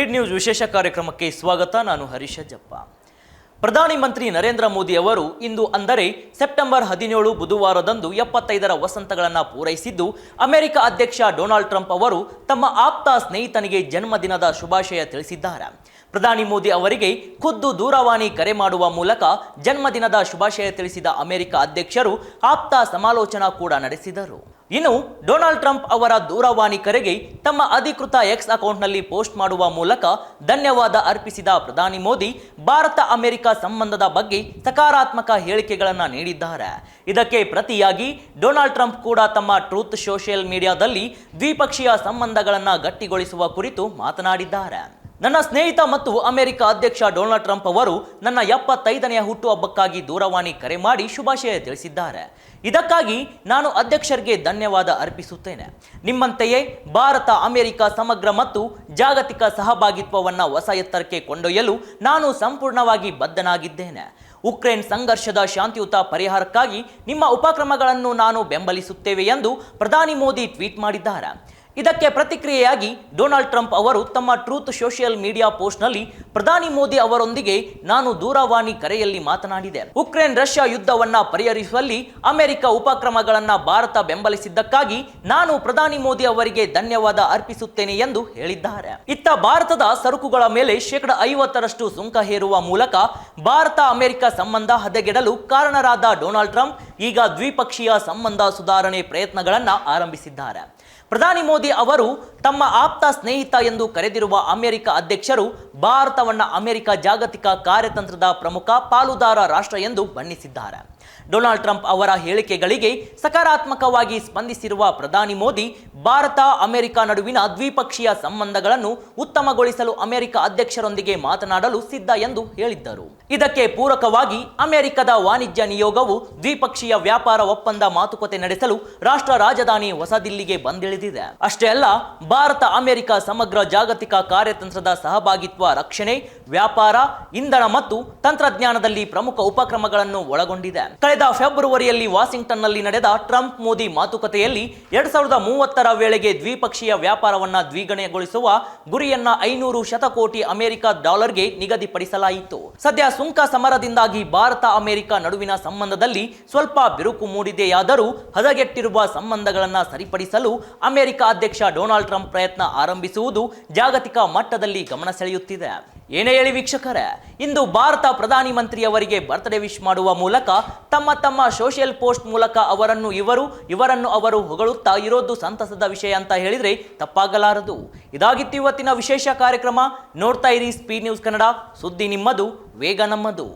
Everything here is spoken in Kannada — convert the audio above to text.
ಸ್ಪೀಡ್ ನ್ಯೂಸ್ ವಿಶೇಷ ಕಾರ್ಯಕ್ರಮಕ್ಕೆ ಸ್ವಾಗತ. ನಾನು ಹರೀಶ್ ಜಪ್ಪ. ಪ್ರಧಾನಿ ಮಂತ್ರಿ ನರೇಂದ್ರ ಮೋದಿ ಅವರು ಇಂದು ಅಂದರೆ ಸೆಪ್ಟೆಂಬರ್ 17 ಬುಧವಾರದಂದು 75ರ ವಸಂತಗಳನ್ನು ಪೂರೈಸಿದ್ದು, ಅಮೆರಿಕ ಅಧ್ಯಕ್ಷ ಡೊನಾಲ್ಡ್ ಟ್ರಂಪ್ ಅವರು ತಮ್ಮ ಆಪ್ತ ಸ್ನೇಹಿತನಿಗೆ ಜನ್ಮದಿನದ ಶುಭಾಶಯ ತಿಳಿಸಿದ್ದಾರೆ. ಪ್ರಧಾನಿ ಮೋದಿ ಅವರಿಗೆ ಖುದ್ದು ದೂರವಾಣಿ ಕರೆ ಮಾಡುವ ಮೂಲಕ ಜನ್ಮದಿನದ ಶುಭಾಶಯ ತಿಳಿಸಿದ ಅಮೆರಿಕ ಅಧ್ಯಕ್ಷರು ಆಪ್ತ ಸಮಾಲೋಚನಾ ಕೂಡ ನಡೆಸಿದರು. ಇನ್ನು ಡೊನಾಲ್ಡ್ ಟ್ರಂಪ್ ಅವರ ದೂರವಾಣಿ ಕರೆಗೆ ತಮ್ಮ ಅಧಿಕೃತ ಎಕ್ಸ್ ಅಕೌಂಟ್ನಲ್ಲಿ ಪೋಸ್ಟ್ ಮಾಡುವ ಮೂಲಕ ಧನ್ಯವಾದ ಅರ್ಪಿಸಿದ ಪ್ರಧಾನಿ ಮೋದಿ ಭಾರತ ಅಮೆರಿಕ ಸಂಬಂಧದ ಬಗ್ಗೆ ಸಕಾರಾತ್ಮಕ ಹೇಳಿಕೆಗಳನ್ನು ನೀಡಿದ್ದಾರೆ. ಇದಕ್ಕೆ ಪ್ರತಿಯಾಗಿ ಡೊನಾಲ್ಡ್ ಟ್ರಂಪ್ ಕೂಡ ತಮ್ಮ ಟ್ರೂತ್ ಸೋಷಿಯಲ್ ಮೀಡಿಯಾದಲ್ಲಿ ದ್ವಿಪಕ್ಷೀಯ ಸಂಬಂಧಗಳನ್ನು ಗಟ್ಟಿಗೊಳಿಸುವ ಕುರಿತು ಮಾತನಾಡಿದ್ದಾರೆ. ನನ್ನ ಸ್ನೇಹಿತ ಮತ್ತು ಅಮೆರಿಕ ಅಧ್ಯಕ್ಷ ಡೊನಾಲ್ಡ್ ಟ್ರಂಪ್ ಅವರು ನನ್ನ 75ನೇ ಹುಟ್ಟುಹಬ್ಬಕ್ಕಾಗಿ ದೂರವಾಣಿ ಕರೆ ಮಾಡಿ ಶುಭಾಶಯ ತಿಳಿಸಿದ್ದಾರೆ. ಇದಕ್ಕಾಗಿ ನಾನು ಅಧ್ಯಕ್ಷರಿಗೆ ಧನ್ಯವಾದ ಅರ್ಪಿಸುತ್ತೇನೆ. ನಿಮ್ಮಂತೆಯೇ ಭಾರತ ಅಮೆರಿಕ ಸಮಗ್ರ ಮತ್ತು ಜಾಗತಿಕ ಸಹಭಾಗಿತ್ವವನ್ನು ಹೊಸ ಎತ್ತರಕ್ಕೆ ಕೊಂಡೊಯ್ಯಲು ನಾನು ಸಂಪೂರ್ಣವಾಗಿ ಬದ್ಧನಾಗಿದ್ದೇನೆ. ಉಕ್ರೇನ್ ಸಂಘರ್ಷದ ಶಾಂತಿಯುತ ಪರಿಹಾರಕ್ಕಾಗಿ ನಿಮ್ಮ ಉಪಕ್ರಮಗಳನ್ನು ನಾನು ಬೆಂಬಲಿಸುತ್ತೇವೆ ಎಂದು ಪ್ರಧಾನಿ ಮೋದಿ ಟ್ವೀಟ್ ಮಾಡಿದ್ದಾರೆ. ಇದಕ್ಕೆ ಪ್ರತಿಕ್ರಿಯೆಯಾಗಿ ಡೊನಾಲ್ಡ್ ಟ್ರಂಪ್ ಅವರು ತಮ್ಮ ಟ್ರೂತ್ ಸೋಷಿಯಲ್ ಮೀಡಿಯಾ ಪೋಸ್ಟ್ನಲ್ಲಿ ಪ್ರಧಾನಿ ಮೋದಿ ಅವರೊಂದಿಗೆ ನಾನು ದೂರವಾಣಿ ಕರೆಯಲ್ಲಿ ಮಾತನಾಡಿದೆ. ಉಕ್ರೇನ್ ರಷ್ಯಾ ಯುದ್ಧವನ್ನ ಪರಿಹರಿಸುವಲ್ಲಿ ಅಮೆರಿಕ ಉಪಕ್ರಮಗಳನ್ನು ಭಾರತ ಬೆಂಬಲಿಸಿದ್ದಕ್ಕಾಗಿ ನಾನು ಪ್ರಧಾನಿ ಮೋದಿ ಅವರಿಗೆ ಧನ್ಯವಾದ ಅರ್ಪಿಸುತ್ತೇನೆ ಎಂದು ಹೇಳಿದ್ದಾರೆ. ಇತ್ತ ಭಾರತದ ಸರಕುಗಳ ಮೇಲೆ 50% ಸುಂಕ ಹೇರುವ ಮೂಲಕ ಭಾರತ ಅಮೆರಿಕ ಸಂಬಂಧ ಹದಗೆಡಲು ಕಾರಣರಾದ ಡೊನಾಲ್ಡ್ ಟ್ರಂಪ್ ಈಗ ದ್ವಿಪಕ್ಷೀಯ ಸಂಬಂಧ ಸುಧಾರಣೆ ಪ್ರಯತ್ನಗಳನ್ನು ಆರಂಭಿಸಿದ್ದಾರೆ. ಪ್ರಧಾನಿ ಮೋದಿ ಅವರು ತಮ್ಮ ಆಪ್ತ ಸ್ನೇಹಿತ ಎಂದು ಕರೆದಿರುವ ಅಮೆರಿಕ ಅಧ್ಯಕ್ಷರು ಭಾರತವನ್ನು ಅಮೆರಿಕ ಜಾಗತಿಕ ಕಾರ್ಯತಂತ್ರದ ಪ್ರಮುಖ ಪಾಲುದಾರ ರಾಷ್ಟ್ರ ಎಂದು ಬಣ್ಣಿಸಿದ್ದಾರೆ. ಡೊನಾಲ್ಡ್ ಟ್ರಂಪ್ ಅವರ ಹೇಳಿಕೆಗಳಿಗೆ ಸಕಾರಾತ್ಮಕವಾಗಿ ಸ್ಪಂದಿಸಿರುವ ಪ್ರಧಾನಿ ಮೋದಿ ಭಾರತ ಅಮೆರಿಕ ನಡುವಿನ ದ್ವಿಪಕ್ಷೀಯ ಸಂಬಂಧಗಳನ್ನು ಉತ್ತಮಗೊಳಿಸಲು ಅಮೆರಿಕ ಅಧ್ಯಕ್ಷರೊಂದಿಗೆ ಮಾತನಾಡಲು ಸಿದ್ಧ ಎಂದು ಹೇಳಿದ್ದರು. ಇದಕ್ಕೆ ಪೂರಕವಾಗಿ ಅಮೆರಿಕದ ವಾಣಿಜ್ಯ ನಿಯೋಗವು ದ್ವಿಪಕ್ಷೀಯ ವ್ಯಾಪಾರ ಒಪ್ಪಂದ ಮಾತುಕತೆ ನಡೆಸಲು ರಾಷ್ಟ್ರ ರಾಜಧಾನಿ ಹೊಸದಿಲ್ಲಿಗೆ ಬಂದಿಳಿದಿದೆ. ಅಷ್ಟೇ ಅಲ್ಲ, ಭಾರತ ಅಮೆರಿಕ ಸಮಗ್ರ ಜಾಗತಿಕ ಕಾರ್ಯತಂತ್ರದ ಸಹಭಾಗಿತ್ವ ರಕ್ಷಣೆ, ವ್ಯಾಪಾರ, ಇಂಧನ ಮತ್ತು ತಂತ್ರಜ್ಞಾನದಲ್ಲಿ ಪ್ರಮುಖ ಉಪಕ್ರಮಗಳನ್ನು ಒಳಗೊಂಡಿದೆ. ಕಳೆದ ಫೆಬ್ರವರಿಯಲ್ಲಿ ವಾಷಿಂಗ್ಟನ್ನಲ್ಲಿ ನಡೆದ ಟ್ರಂಪ್ ಮೋದಿ ಮಾತುಕತೆಯಲ್ಲಿ 2030ರ ವೇಳೆಗೆ ದ್ವಿಪಕ್ಷೀಯ ವ್ಯಾಪಾರವನ್ನು ದ್ವಿಗುಣಗೊಳಿಸುವ ಗುರಿಯನ್ನ 500 ಶತಕೋಟಿ ಅಮೆರಿಕ ಡಾಲರ್ಗೆ ನಿಗದಿಪಡಿಸಲಾಯಿತು. ಸದ್ಯ ಸುಂಕ ಸಮರದಿಂದಾಗಿ ಭಾರತ ಅಮೆರಿಕ ನಡುವಿನ ಸಂಬಂಧದಲ್ಲಿ ಸ್ವಲ್ಪ ಬಿರುಕು ಮೂಡಿದೆಯಾದರೂ ಹದಗೆಟ್ಟಿರುವ ಸಂಬಂಧಗಳನ್ನು ಸರಿಪಡಿಸಲು ಅಮೆರಿಕ ಅಧ್ಯಕ್ಷ ಡೊನಾಲ್ಡ್ ಟ್ರಂಪ್ ಪ್ರಯತ್ನ ಆರಂಭಿಸುವುದು ಜಾಗತಿಕ ಮಟ್ಟದಲ್ಲಿ ಗಮನ ಸೆಳೆಯುತ್ತಿದೆ. ಏನೇ ಹೇಳಿ ವೀಕ್ಷಕರೇ, ಇಂದು ಭಾರತ ಪ್ರಧಾನಿ ಮಂತ್ರಿಯವರಿಗೆ ಬರ್ತ್ಡೇ ವಿಶ್ ಮಾಡುವ ಮೂಲಕ ತಮ್ಮ ಸೋಷಿಯಲ್ ಪೋಸ್ಟ್ ಮೂಲಕ ಇವರನ್ನು ಅವರು ಹೊಗಳುತ್ತಾ ಇರೋದು ಸಂತಸದ ವಿಷಯ ಅಂತ ಹೇಳಿದ್ರೆ ತಪ್ಪಾಗಲಾರದು. ಇದಾಗಿತ್ತು ಇವತ್ತಿನ ವಿಶೇಷ ಕಾರ್ಯಕ್ರಮ. ನೋಡ್ತಾ ಇರಿ ಸ್ಪೀಡ್ ನ್ಯೂಸ್ ಕನ್ನಡ. ಸುದ್ದಿ ನಿಮ್ಮದು, ವೇಗ ನಮ್ಮದು.